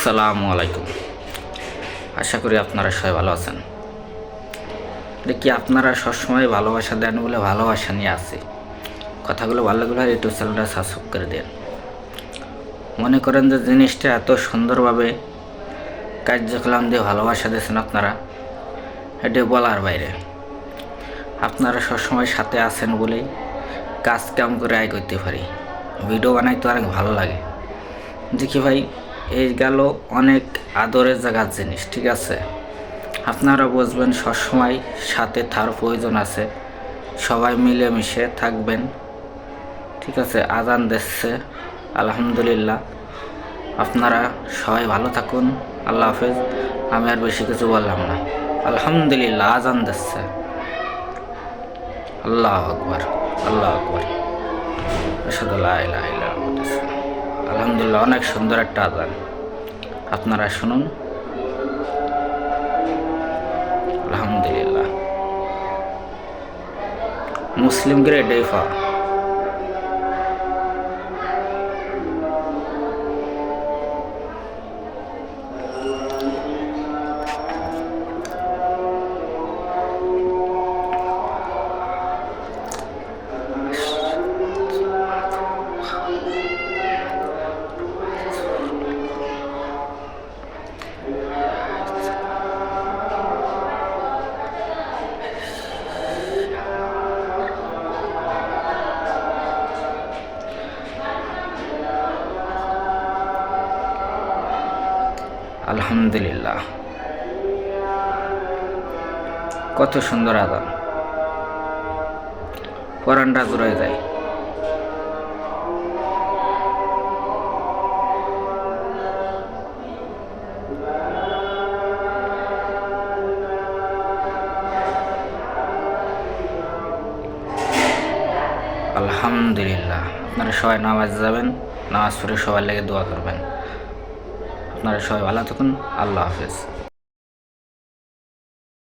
আসসালামু আলাইকুম। আশা করি আপনারা সবাই ভালো আছেন। দেখি আপনারা সবসময় ভালোবাসা দেন বলে ভালোবাসা নিয়ে আসি। কথাগুলো ভালো লাগলে ইউটিউব চ্যানেলটা সাবস্ক্রাইব করে দেন। মনে করেন যে জিনিসটা এত সুন্দরভাবে কার্যক্রম দিয়ে ভালোবাসা দিয়েছেন আপনারা, এটা বলার বাইরে। আপনারা সবসময় সাথে আছেন বলেই কাজ কাম করে আয় করতে পারি, ভিডিও বানাইতে অনেক ভালো লাগে। দেখি ভাই, এই গেল অনেক আদরের জায়গার জিনিস, ঠিক আছে? আপনারা বুঝবেন সবসময় সাথে তার প্রয়োজন আছে, সবাই মিলেমিশে থাকবেন, ঠিক আছে? আজান দিচ্ছে, আলহামদুলিল্লাহ। আপনারা সবাই ভালো থাকুন, আল্লাহ হাফেজ। আমি আর বেশি কিছু বললাম না। আলহামদুলিল্লাহ, আজান দিচ্ছে। আল্লাহ আকবার, আল্লাহ আকবার, আশহাদু লা ইলাহা ইল্লাল্লাহ। আলহামদুলিল্লাহ, অনেক সুন্দর একটা আজান। আপনারা শুনুন। আলহামদুলিল্লাহ, মুসলিম গ্রেড এফা। আলহামদুলিল্লাহ, কত সুন্দর আজান, পরানটা জুড়ে যায়। আলহামদুলিল্লাহ, আপনারা সবাই নামাজ যাবেন, নামাজ পড়ে সবার লেগে দোয়া করবেন। আপনারা সবাই ভালো থাকুন, আল্লাহ হাফেজ।